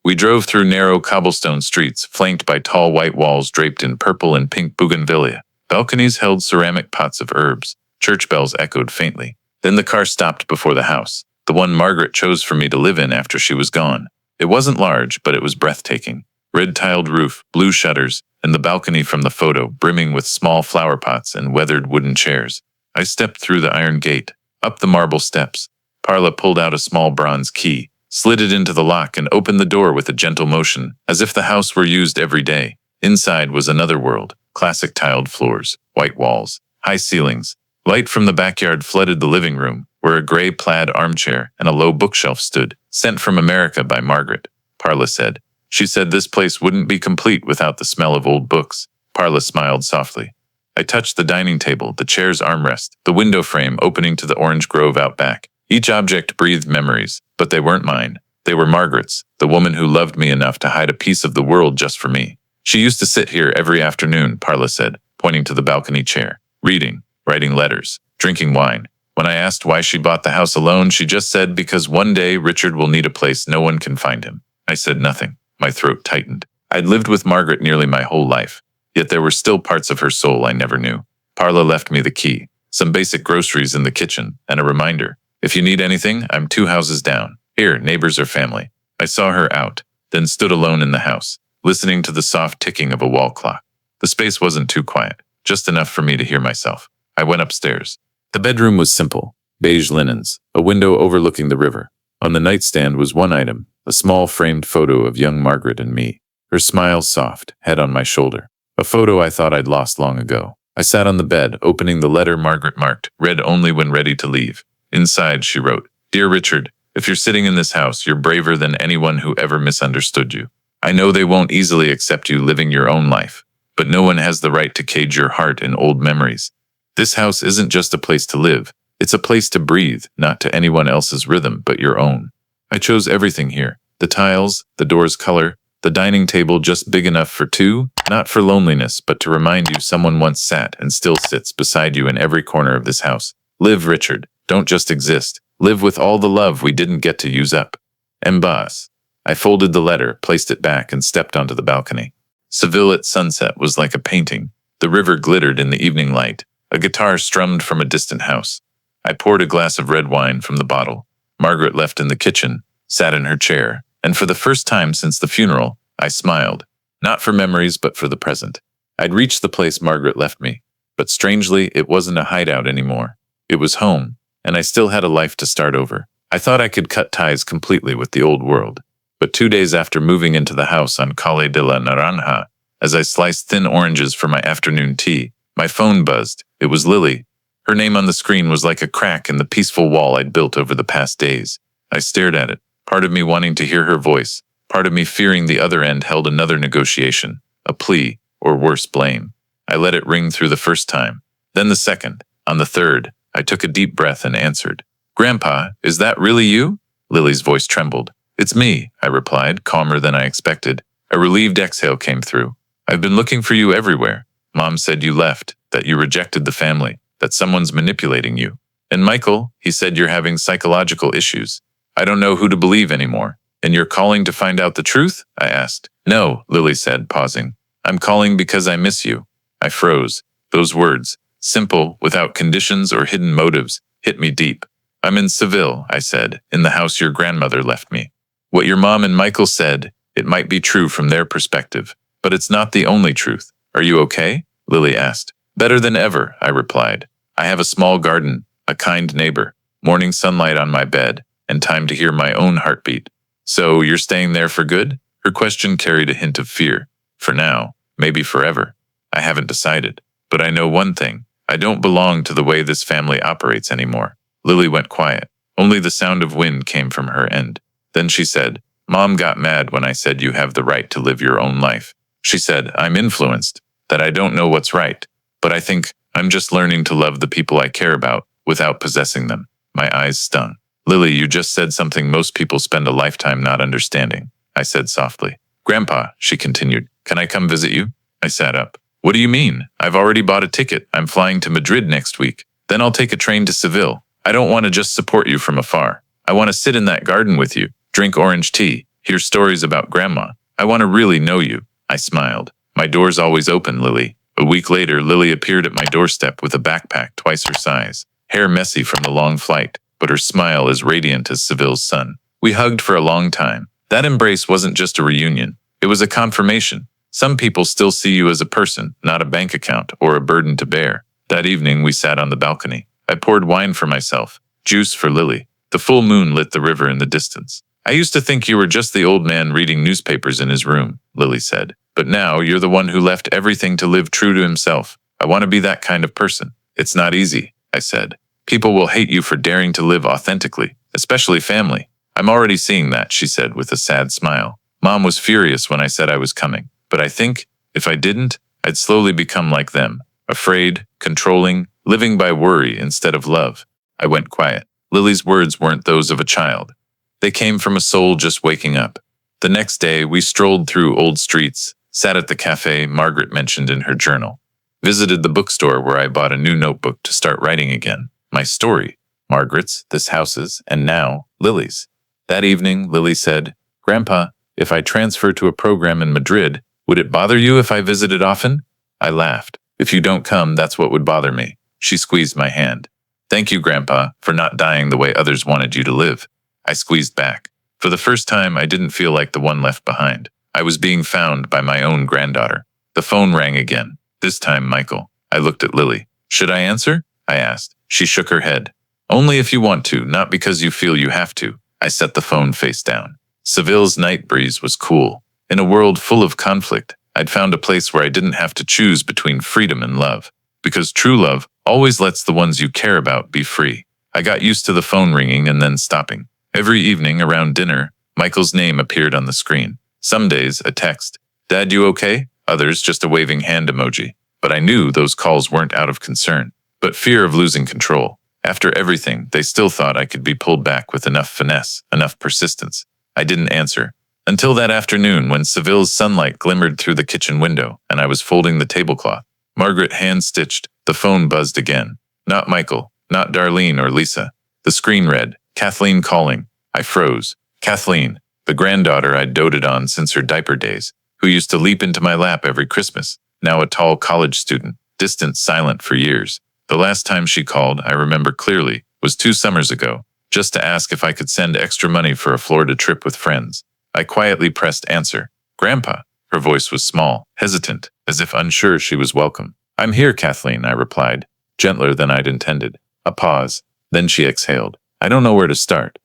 Speaker 1: We drove through narrow cobblestone streets, flanked by tall white walls draped in purple and pink bougainvillea. Balconies held ceramic pots of herbs. Church bells echoed faintly. Then the car stopped before the house, the one Margaret chose for me to live in after she was gone. It wasn't large, but it was breathtaking. Red-tiled roof, blue shutters, and the balcony from the photo brimming with small flower pots and weathered wooden chairs. I stepped through the iron gate, up the marble steps. Parla pulled out a small bronze key, slid it into the lock and opened the door with a gentle motion, as if the house were used every day. Inside was another world, classic tiled floors, white walls, high ceilings. Light from the backyard flooded the living room, where a gray plaid armchair and a low bookshelf stood, sent from America by Margaret, Parla said. She said this place wouldn't be complete without the smell of old books. Parla smiled softly. I touched the dining table, the chair's armrest, the window frame opening to the orange grove out back. Each object breathed memories, but they weren't mine. They were Margaret's, the woman who loved me enough to hide a piece of the world just for me. She used to sit here every afternoon, Parla said, pointing to the balcony chair, reading, writing letters, drinking wine. When I asked why she bought the house alone, she just said, "Because one day Richard will need a place no one can find him." I said nothing. My throat tightened. I'd lived with Margaret nearly my whole life, yet there were still parts of her soul I never knew. Parla left me the key, some basic groceries in the kitchen, and a reminder. "If you need anything, I'm 2 houses down. Here, neighbors or family." I saw her out, then stood alone in the house, listening to the soft ticking of a wall clock. The space wasn't too quiet, just enough for me to hear myself. I went upstairs. The bedroom was simple, beige linens, a window overlooking the river. On the nightstand was one item, a small framed photo of young Margaret and me, her smile soft, head on my shoulder. A photo I thought I'd lost long ago. I sat on the bed, opening the letter Margaret marked, "Read only when ready to leave." Inside, she wrote, "Dear Richard, if you're sitting in this house, you're braver than anyone who ever misunderstood you. I know they won't easily accept you living your own life, but no one has the right to cage your heart in old memories. This house isn't just a place to live. It's a place to breathe, not to anyone else's rhythm but your own. I chose everything here. The tiles, the door's color, the dining table just big enough for 2, not for loneliness, but to remind you someone once sat and still sits beside you in every corner of this house. Live, Richard. Don't just exist. Live with all the love we didn't get to use up. En bas." I folded the letter, placed it back, and stepped onto the balcony. Seville at sunset was like a painting. The river glittered in the evening light. A guitar strummed from a distant house. I poured a glass of red wine from the bottle. Margaret left in the kitchen, sat in her chair, and for the first time since the funeral, I smiled. Not for memories, but for the present. I'd reached the place Margaret left me, but strangely, it wasn't a hideout anymore. It was home, and I still had a life to start over. I thought I could cut ties completely with the old world. But 2 days after moving into the house on Calle de la Naranja, as I sliced thin oranges for my afternoon tea, my phone buzzed. It was Lily. Her name on the screen was like a crack in the peaceful wall I'd built over the past days. I stared at it, part of me wanting to hear her voice, part of me fearing the other end held another negotiation, a plea, or worse, blame. I let it ring through the first time, then the second. On the third, I took a deep breath and answered. "Grandpa, is that really you?" Lily's voice trembled. "It's me," I replied, calmer than I expected. A relieved exhale came through. I've been looking for you everywhere. Mom said you left, that you rejected the family, that someone's manipulating you. And Michael, he said you're having psychological issues. I don't know who to believe anymore. And you're calling to find out the truth? I asked. No, Lily said, pausing. I'm calling because I miss you. I froze. Those words, simple, without conditions or hidden motives, hit me deep. I'm in Seville, I said, in the house your grandmother left me. What your mom and Michael said, it might be true from their perspective, but it's not the only truth. Are you okay? Lily asked. Better than ever, I replied. I have a small garden, a kind neighbor, morning sunlight on my bed, and time to hear my own heartbeat. So you're staying there for good? Her question carried a hint of fear. For now, maybe forever. I haven't decided. But I know one thing. I don't belong to the way this family operates anymore. Lily went quiet. Only the sound of wind came from her end. Then she said, Mom got mad when I said you have the right to live your own life. She said, I'm influenced, that I don't know what's right. But I think I'm just learning to love the people I care about without possessing them. My eyes stung. Lily, you just said something most people spend a lifetime not understanding, I said softly. Grandpa, she continued, can I come visit you? I sat up. What do you mean? I've already bought a ticket. I'm flying to Madrid next week. Then I'll take a train to Seville. I don't want to just support you from afar. I want to sit in that garden with you, drink orange tea, hear stories about Grandma. I want to really know you. I smiled. My door's always open, Lily. A week later, Lily appeared at my doorstep with a backpack twice her size, hair messy from the long flight, but her smile as radiant as Seville's sun. We hugged for a long time. That embrace wasn't just a reunion. It was a confirmation. Some people still see you as a person, not a bank account or a burden to bear. That evening, we sat on the balcony. I poured wine for myself, juice for Lily. The full moon lit the river in the distance. I used to think you were just the old man reading newspapers in his room, Lily said. But now you're the one who left everything to live true to himself. I want to be that kind of person. It's not easy, I said. People will hate you for daring to live authentically, especially family. I'm already seeing that, she said with a sad smile. Mom was furious when I said I was coming. But I think, if I didn't, I'd slowly become like them, afraid, controlling, living by worry instead of love. I went quiet. Lily's words weren't those of a child. They came from a soul just waking up. The next day, we strolled through old streets, sat at the cafe Margaret mentioned in her journal, visited the bookstore where I bought a new notebook to start writing again. My story, Margaret's, this house's, and now, Lily's. That evening, Lily said, Grandpa, if I transfer to a program in Madrid, would it bother you if I visited often? I laughed. If you don't come, that's what would bother me. She squeezed my hand. Thank you, Grandpa, for not dying the way others wanted you to live. I squeezed back. For the first time, I didn't feel like the one left behind. I was being found by my own granddaughter. The phone rang again. This time, Michael. I looked at Lily. Should I answer? I asked. She shook her head. Only if you want to, not because you feel you have to. I set the phone face down. Seville's night breeze was cool. In a world full of conflict, I'd found a place where I didn't have to choose between freedom and love. Because true love always lets the ones you care about be free. I got used to the phone ringing and then stopping. Every evening around dinner, Michael's name appeared on the screen. Some days, a text. Dad, you okay? Others, just a waving hand emoji. But I knew those calls weren't out of concern, but fear of losing control. After everything, they still thought I could be pulled back with enough finesse, enough persistence. I didn't answer. Until that afternoon when Seville's sunlight glimmered through the kitchen window and I was folding the tablecloth. Margaret hand-stitched. The phone buzzed again. Not Michael, not Darlene or Lisa. The screen read, Kathleen calling. I froze. Kathleen, the granddaughter I'd doted on since her diaper days, who used to leap into my lap every Christmas, now a tall college student, distant, silent for years. The last time she called, I remember clearly, was 2 summers ago, just to ask if I could send extra money for a Florida trip with friends. I quietly pressed answer. Grandpa. Her voice was small, hesitant, as if unsure she was welcome. I'm here, Kathleen, I replied, gentler than I'd intended. A pause. Then she exhaled. I don't know where to start.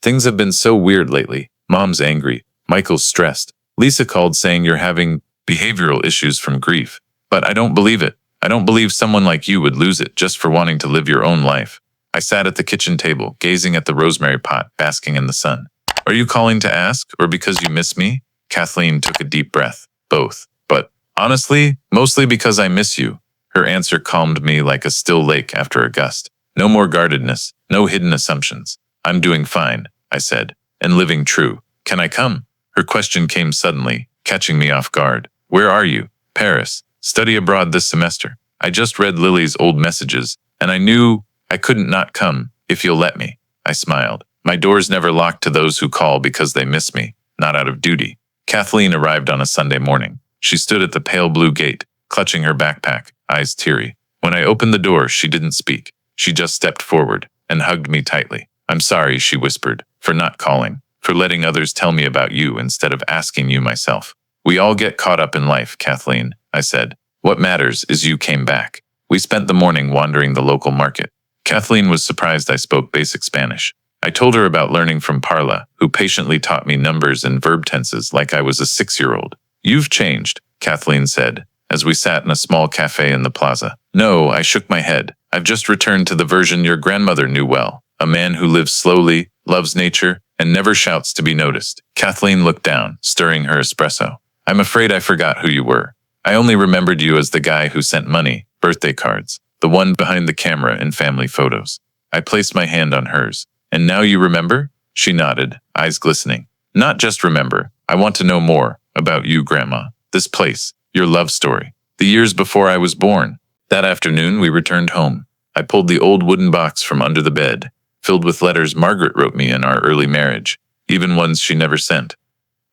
Speaker 1: Things have been so weird lately. Mom's angry. Michael's stressed. Lisa called saying you're having behavioral issues from grief. But I don't believe it. I don't believe someone like you would lose it just for wanting to live your own life. I sat at the kitchen table, gazing at the rosemary pot basking in the sun. Are you calling to ask, or because you miss me? Kathleen took a deep breath. Both. But honestly, mostly because I miss you. Her answer calmed me like a still lake after a gust. No more guardedness, no hidden assumptions. I'm doing fine, I said, and living true. Can I come? Her question came suddenly, catching me off guard. Where are you? Paris. Study abroad this semester. I just read Lily's old messages, and I knew I couldn't not come, if you'll let me. I smiled. My door's never locked to those who call because they miss me, not out of duty. Kathleen arrived on a Sunday morning. She stood at the pale blue gate, clutching her backpack, eyes teary. When I opened the door, she didn't speak. She just stepped forward and hugged me tightly. I'm sorry, she whispered, for not calling, for letting others tell me about you instead of asking you myself. We all get caught up in life, Kathleen, I said. What matters is you came back. We spent the morning wandering the local market. Kathleen was surprised I spoke basic Spanish. I told her about learning from Parla, who patiently taught me numbers and verb tenses like I was a 6-year-old. You've changed, Kathleen said, as we sat in a small cafe in the plaza. No, I shook my head. I've just returned to the version your grandmother knew well. A man who lives slowly, loves nature, and never shouts to be noticed. Kathleen looked down, stirring her espresso. I'm afraid I forgot who you were. I only remembered you as the guy who sent money, birthday cards, the one behind the camera in family photos. I placed my hand on hers. And now you remember? She nodded, eyes glistening. Not just remember. I want to know more about you, Grandma. This place, your love story. The years before I was born. That afternoon, we returned home. I pulled the old wooden box from under the bed, filled with letters Margaret wrote me in our early marriage, even ones she never sent.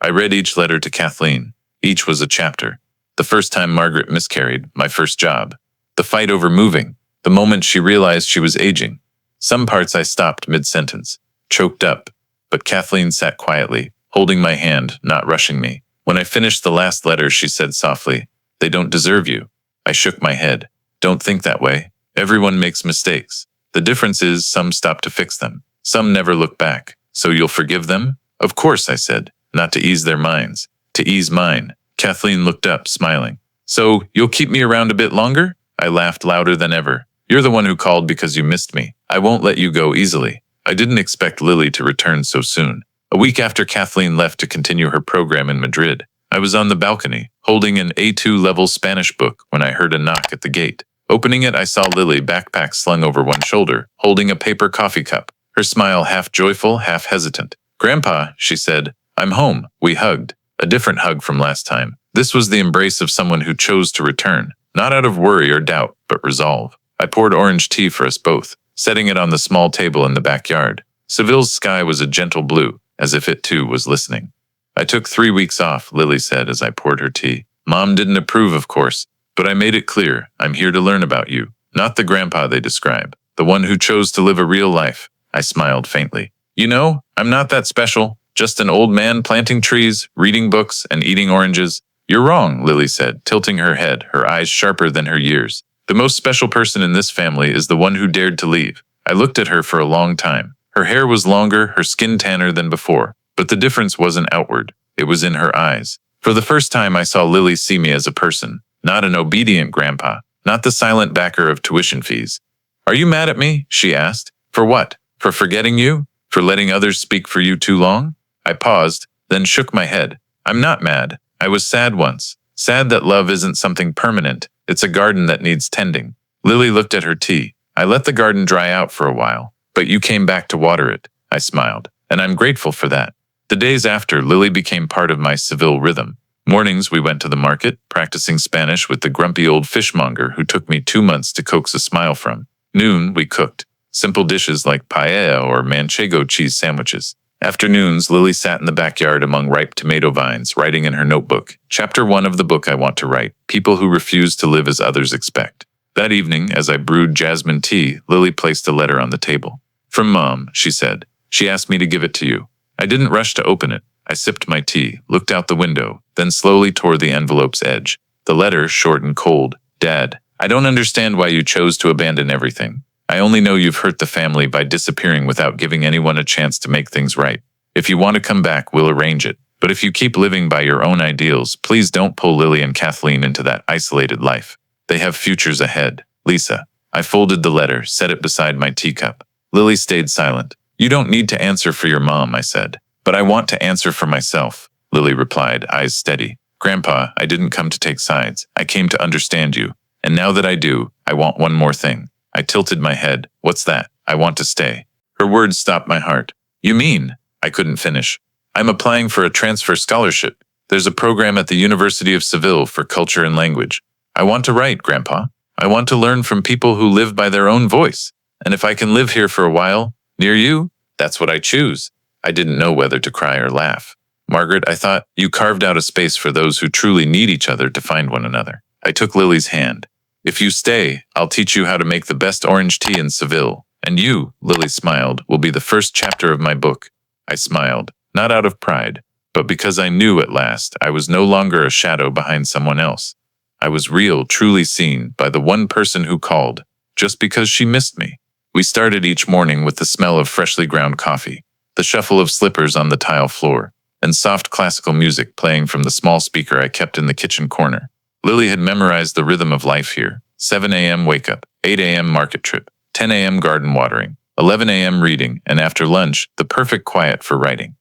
Speaker 1: I read each letter to Kathleen. Each was a chapter. The first time Margaret miscarried, my first job. The fight over moving. The moment she realized she was aging. Some parts I stopped mid-sentence, choked up, but Kathleen sat quietly, holding my hand, not rushing me. When I finished the last letter, she said softly, "They don't deserve you." I shook my head. Don't think that way. Everyone makes mistakes. The difference is some stop to fix them. Some never look back. So you'll forgive them? Of course, I said, not to ease their minds, to ease mine. Kathleen looked up, smiling. So you'll keep me around a bit longer? I laughed louder than ever. You're the one who called because you missed me. I won't let you go easily. I didn't expect Lily to return so soon. A week after Kathleen left to continue her program in Madrid, I was on the balcony, holding an A2-level Spanish book when I heard a knock at the gate. Opening it, I saw Lily, backpack slung over one shoulder, holding a paper coffee cup, her smile half joyful, half hesitant. "Grandpa," she said, "I'm home." We hugged, a different hug from last time. This was the embrace of someone who chose to return, not out of worry or doubt, but resolve. I poured orange tea for us both, setting it on the small table in the backyard. Seville's sky was a gentle blue, as if it too was listening. I took 3 weeks off, Lily said as I poured her tea. Mom didn't approve, of course, but I made it clear, I'm here to learn about you, not the grandpa they describe, the one who chose to live a real life. I smiled faintly. You know, I'm not that special, just an old man planting trees, reading books, and eating oranges. You're wrong, Lily said, tilting her head, her eyes sharper than her years. The most special person in this family is the one who dared to leave. I looked at her for a long time. Her hair was longer, her skin tanner than before, but the difference wasn't outward. It was in her eyes. For the first time, I saw Lily see me as a person, not an obedient grandpa, not the silent backer of tuition fees. Are you mad at me? She asked. For what? For forgetting you? For letting others speak for you too long? I paused, then shook my head. I'm not mad. I was sad once. Sad that love isn't something permanent. It's a garden that needs tending. Lily looked at her tea. I let the garden dry out for a while, but you came back to water it. I smiled, and I'm grateful for that. The days after, Lily became part of my Seville rhythm. Mornings we went to the market, practicing Spanish with the grumpy old fishmonger who took me 2 months to coax a smile from. Noon, we cooked. Simple dishes like paella or manchego cheese sandwiches. Afternoons, Lily sat in the backyard among ripe tomato vines, writing in her notebook. Chapter 1 of the book I want to write, People Who Refuse to Live as Others Expect. That evening, as I brewed jasmine tea, Lily placed a letter on the table. From Mom, she said. She asked me to give it to you. I didn't rush to open it. I sipped my tea, looked out the window, then slowly tore the envelope's edge. The letter, short and cold. Dad, I don't understand why you chose to abandon everything. I only know you've hurt the family by disappearing without giving anyone a chance to make things right. If you want to come back, we'll arrange it. But if you keep living by your own ideals, please don't pull Lily and Kathleen into that isolated life. They have futures ahead. Lisa. I folded the letter, set it beside my teacup. Lily stayed silent. You don't need to answer for your mom, I said. But I want to answer for myself, Lily replied, eyes steady. Grandpa, I didn't come to take sides. I came to understand you. And now that I do, I want one more thing. I tilted my head. What's that? I want to stay. Her words stopped my heart. You mean? I couldn't finish. I'm applying for a transfer scholarship. There's a program at the University of Seville for culture and language. I want to write, Grandpa. I want to learn from people who live by their own voice. And if I can live here for a while, near you, that's what I choose. I didn't know whether to cry or laugh. Margaret, I thought, you carved out a space for those who truly need each other to find one another. I took Lily's hand. If you stay, I'll teach you how to make the best orange tea in Seville. And you, Lily smiled, will be the first chapter of my book. I smiled, not out of pride, but because I knew at last I was no longer a shadow behind someone else. I was real, truly seen by the one person who called, just because she missed me. We started each morning with the smell of freshly ground coffee, the shuffle of slippers on the tile floor, and soft classical music playing from the small speaker I kept in the kitchen corner. Lily had memorized the rhythm of life here. 7 a.m. wake-up, 8 a.m. market trip, 10 a.m. garden watering, 11 a.m. reading, and after lunch, the perfect quiet for writing.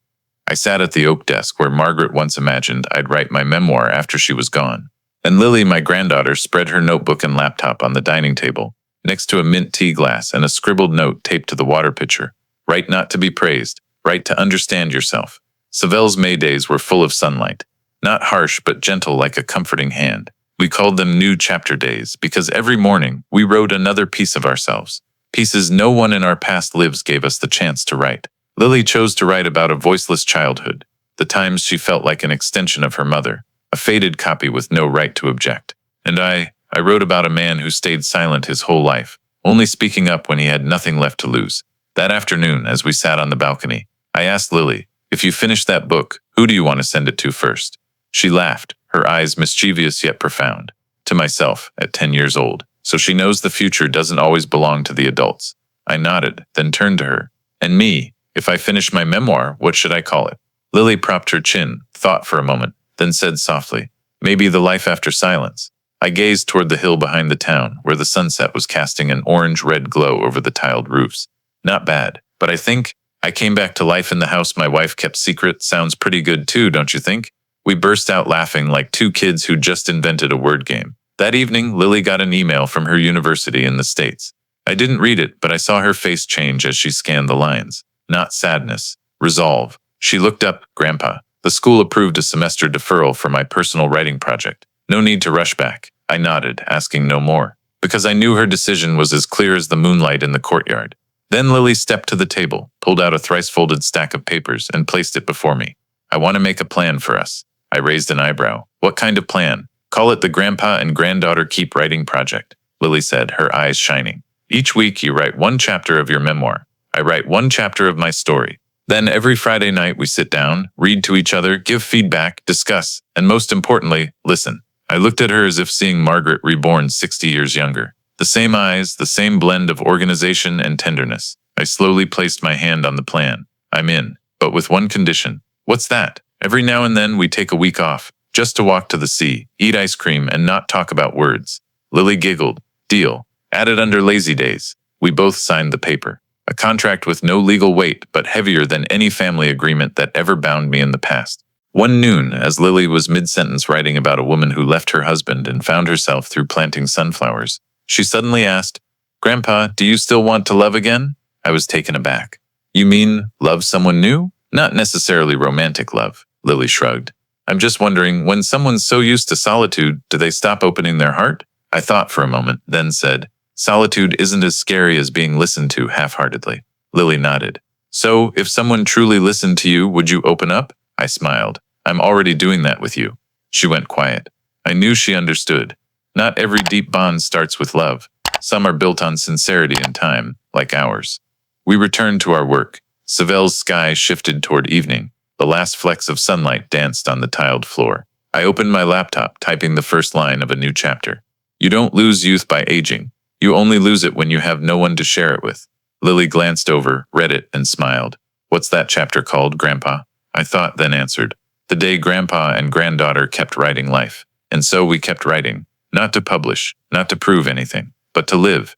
Speaker 1: I sat at the oak desk where Margaret once imagined I'd write my memoir after she was gone. And Lily, my granddaughter, spread her notebook and laptop on the dining table, next to a mint tea glass and a scribbled note taped to the water pitcher. Write not to be praised, write to understand yourself. Seville's May days were full of sunlight, not harsh but gentle like a comforting hand. We called them new chapter days because every morning we wrote another piece of ourselves, pieces no one in our past lives gave us the chance to write. Lily chose to write about a voiceless childhood, the times she felt like an extension of her mother, a faded copy with no right to object. And I wrote about a man who stayed silent his whole life, only speaking up when he had nothing left to lose. That afternoon, as we sat on the balcony, I asked Lily, if you finish that book, who do you want to send it to first? She laughed, her eyes mischievous yet profound. To myself, at 10 years old, so she knows the future doesn't always belong to the adults. I nodded, then turned to her. And me, if I finish my memoir, what should I call it? Lily propped her chin, thought for a moment, then said softly, maybe The Life After Silence. I gazed toward the hill behind the town, where the sunset was casting an orange-red glow over the tiled roofs. Not bad, but I came back to life in the house my wife kept secret. Sounds pretty good too, don't you think? We burst out laughing like two kids who just invented a word game. That evening, Lily got an email from her university in the States. I didn't read it, but I saw her face change as she scanned the lines. Not sadness, resolve. She looked up, Grandpa. The school approved a semester deferral for my personal writing project. No need to rush back. I nodded, asking no more, because I knew her decision was as clear as the moonlight in the courtyard. Then Lily stepped to the table, pulled out a thrice-folded stack of papers, and placed it before me. I want to make a plan for us. I raised an eyebrow. What kind of plan? Call it the Grandpa and Granddaughter Keep Writing Project, Lily said, her eyes shining. Each week you write one chapter of your memoir. I write one chapter of my story. Then every Friday night we sit down, read to each other, give feedback, discuss, and most importantly, listen. I looked at her as if seeing Margaret reborn 60 years younger. The same eyes, the same blend of organization and tenderness. I slowly placed my hand on the plan. I'm in, but with one condition. What's that? Every now and then we take a week off, just to walk to the sea, eat ice cream, and not talk about words. Lily giggled. Deal. Added under lazy days. We both signed the paper. A contract with no legal weight, but heavier than any family agreement that ever bound me in the past. One noon, as Lily was mid-sentence writing about a woman who left her husband and found herself through planting sunflowers, she suddenly asked, Grandpa, do you still want to love again? I was taken aback. You mean, love someone new? Not necessarily romantic love, Lily shrugged. I'm just wondering, when someone's so used to solitude, do they stop opening their heart? I thought for a moment, then said, solitude isn't as scary as being listened to half-heartedly. Lily nodded. So, if someone truly listened to you, would you open up? I smiled. I'm already doing that with you. She went quiet. I knew she understood. Not every deep bond starts with love. Some are built on sincerity and time, like ours. We returned to our work. Seville's sky shifted toward evening. The last flecks of sunlight danced on the tiled floor. I opened my laptop, typing the first line of a new chapter. You don't lose youth by aging. You only lose it when you have no one to share it with. Lily glanced over, read it, and smiled. What's that chapter called, Grandpa? I thought, then answered. The day Grandpa and Granddaughter kept writing life. And so we kept writing. Not to publish, not to prove anything, but to live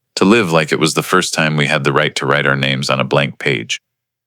Speaker 1: like it was the first time we had the right to write our names on a blank page.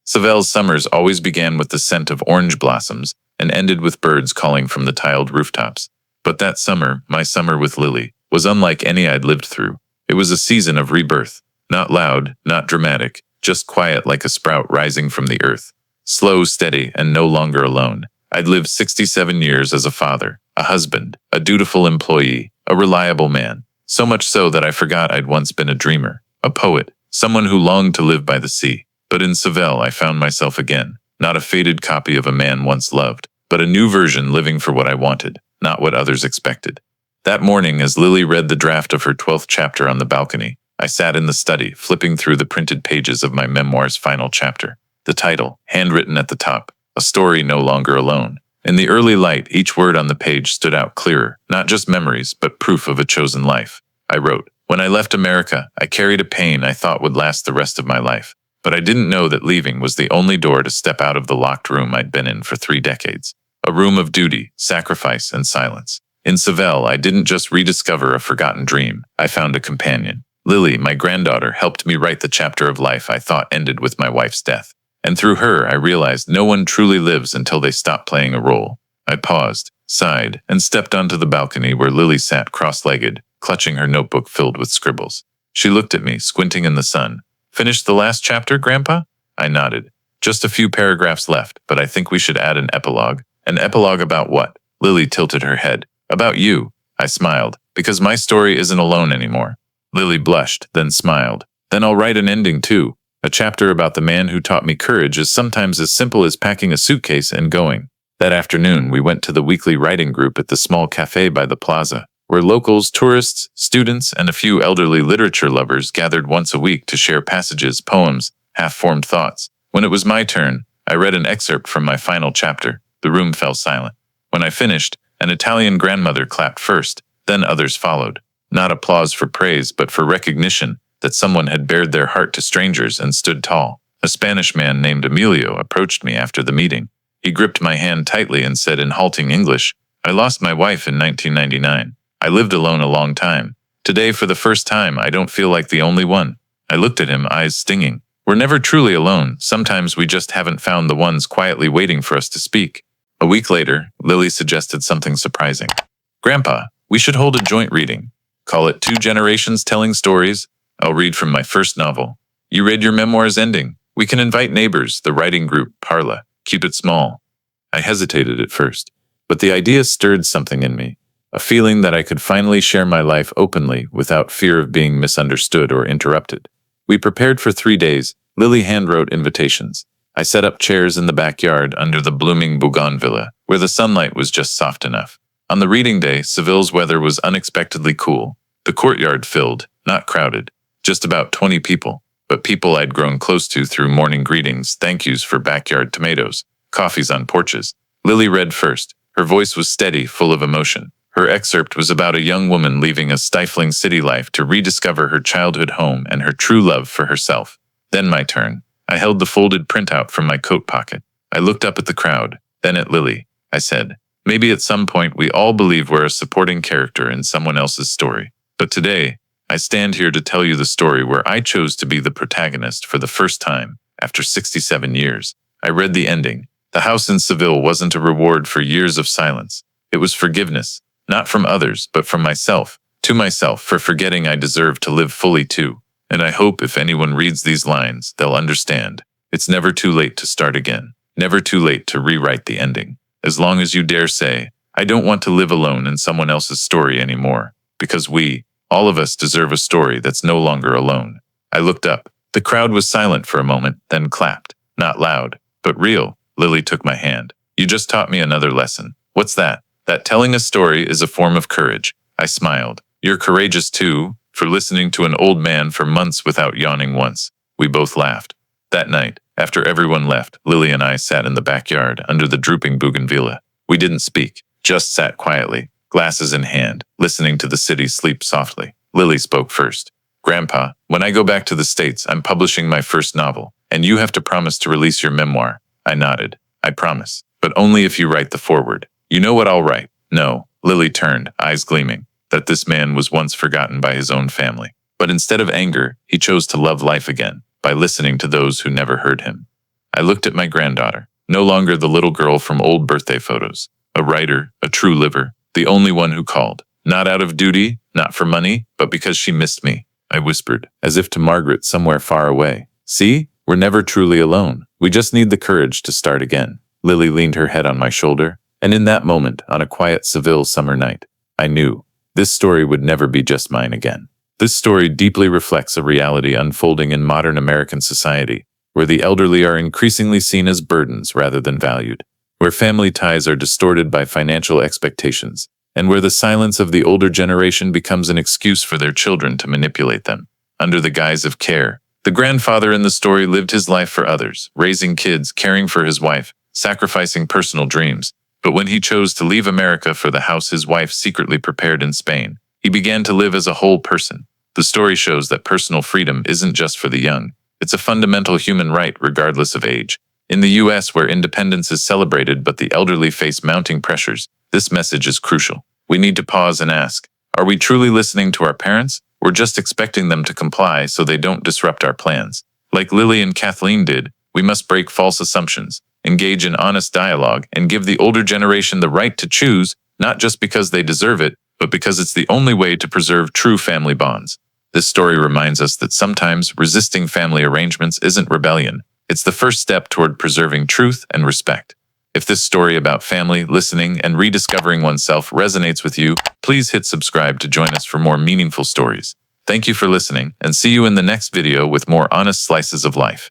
Speaker 1: Seville's summers always began with the scent of orange blossoms and ended with birds calling from the tiled rooftops. But that summer, my summer with Lily, was unlike any I'd lived through. It was a season of rebirth, not loud, not dramatic, just quiet like a sprout rising from the earth. Slow, steady, and no longer alone. I'd lived 67 years as a father, a husband, a dutiful employee, a reliable man. So much so that I forgot I'd once been a dreamer, a poet, someone who longed to live by the sea. But in Seville I found myself again, not a faded copy of a man once loved, but a new version living for what I wanted, not what others expected. That morning, as Lily read the draft of her 12th chapter on the balcony, I sat in the study, flipping through the printed pages of my memoir's final chapter. The title, handwritten at the top, A Story No Longer Alone. In the early light, each word on the page stood out clearer, not just memories, but proof of a chosen life. I wrote, "When I left America, I carried a pain I thought would last the rest of my life. But I didn't know that leaving was the only door to step out of the locked room I'd been in for 3 decades. A room of duty, sacrifice, and silence. In Seville, I didn't just rediscover a forgotten dream. I found a companion. Lily, my granddaughter, helped me write the chapter of life I thought ended with my wife's death. And through her, I realized no one truly lives until they stop playing a role." I paused, sighed, and stepped onto the balcony where Lily sat cross-legged, clutching her notebook filled with scribbles. She looked at me, squinting in the sun. "Finished the last chapter, Grandpa?" I nodded. "Just a few paragraphs left, but I think we should add an epilogue." "An epilogue about what?" Lily tilted her head. "About you." I smiled. "Because my story isn't alone anymore." Lily blushed, then smiled. "Then I'll write an ending too. A chapter about the man who taught me courage is sometimes as simple as packing a suitcase and going." That afternoon, we went to the weekly writing group at the small cafe by the plaza, where locals, tourists, students, and a few elderly literature lovers gathered once a week to share passages, poems, half-formed thoughts. When it was my turn, I read an excerpt from my final chapter. The room fell silent. When I finished, an Italian grandmother clapped first, then others followed. Not applause for praise, but for recognition that someone had bared their heart to strangers and stood tall. A Spanish man named Emilio approached me after the meeting. He gripped my hand tightly and said in halting English, "I lost my wife in 1999. I lived alone a long time. Today, for the first time, I don't feel like the only one." I looked at him, eyes stinging. "We're never truly alone. Sometimes we just haven't found the ones quietly waiting for us to speak." A week later, Lily suggested something surprising. "Grandpa, we should hold a joint reading. Call it 2 Generations Telling Stories. I'll read from my first novel. You read your memoir's ending. We can invite neighbors, the writing group, Parla. Keep it small." I hesitated at first, but the idea stirred something in me, a feeling that I could finally share my life openly without fear of being misunderstood or interrupted. We prepared for 3 days. Lily handwrote invitations. I set up chairs in the backyard under the blooming bougainvillea, where the sunlight was just soft enough. On the reading day, Seville's weather was unexpectedly cool. The courtyard filled, not crowded. Just about 20 people, but people I'd grown close to through morning greetings, thank yous for backyard tomatoes, coffees on porches. Lily read first. Her voice was steady, full of emotion. Her excerpt was about a young woman leaving a stifling city life to rediscover her childhood home and her true love for herself. Then my turn. I held the folded printout from my coat pocket. I looked up at the crowd, then at Lily. I said, "Maybe at some point we all believe we're a supporting character in someone else's story. But today, I stand here to tell you the story where I chose to be the protagonist for the first time, after 67 years. I read the ending. The house in Seville wasn't a reward for years of silence. It was forgiveness, not from others, but from myself, to myself for forgetting I deserve to live fully too. And I hope if anyone reads these lines, they'll understand. It's never too late to start again, never too late to rewrite the ending. As long as you dare say, I don't want to live alone in someone else's story anymore, because we, all of us, deserve a story that's no longer alone." I looked up. The crowd was silent for a moment, then clapped. Not loud, but real. Lily took my hand. "You just taught me another lesson." "What's that?" "That telling a story is a form of courage." I smiled. "You're courageous too, for listening to an old man for months without yawning once." We both laughed. That night, after everyone left, Lily and I sat in the backyard under the drooping bougainvillea. We didn't speak, just sat quietly, glasses in hand, listening to the city sleep softly. Lily spoke first. "Grandpa, when I go back to the States, I'm publishing my first novel, and you have to promise to release your memoir." I nodded. "I promise, but only if you write the foreword." "You know what I'll write." "No." Lily turned, eyes gleaming. That this man was once forgotten by his own family. But instead of anger, he chose to love life again, by listening to those who never heard him. I looked at my granddaughter, no longer the little girl from old birthday photos. A writer, a true liver, the only one who called. Not out of duty, not for money, but because she missed me. I whispered, as if to Margaret somewhere far away. "See? We're never truly alone. We just need the courage to start again." Lily leaned her head on my shoulder, and in that moment, on a quiet Seville summer night, I knew this story would never be just mine again. This story deeply reflects a reality unfolding in modern American society, where the elderly are increasingly seen as burdens rather than valued, where family ties are distorted by financial expectations, and where the silence of the older generation becomes an excuse for their children to manipulate them. Under the guise of care, the grandfather in the story lived his life for others, raising kids, caring for his wife, sacrificing personal dreams. But when he chose to leave America for the house his wife secretly prepared in Spain, he began to live as a whole person. The story shows that personal freedom isn't just for the young. It's a fundamental human right regardless of age. In the US, where independence is celebrated but the elderly face mounting pressures, this message is crucial. We need to pause and ask, are we truly listening to our parents, or just expecting them to comply so they don't disrupt our plans? Like Lily and Kathleen did, we must break false assumptions, engage in honest dialogue, and give the older generation the right to choose, not just because they deserve it, but because it's the only way to preserve true family bonds. This story reminds us that sometimes resisting family arrangements isn't rebellion. It's the first step toward preserving truth and respect. If this story about family, listening, and rediscovering oneself resonates with you, please hit subscribe to join us for more meaningful stories. Thank you for listening, and see you in the next video with more honest slices of life.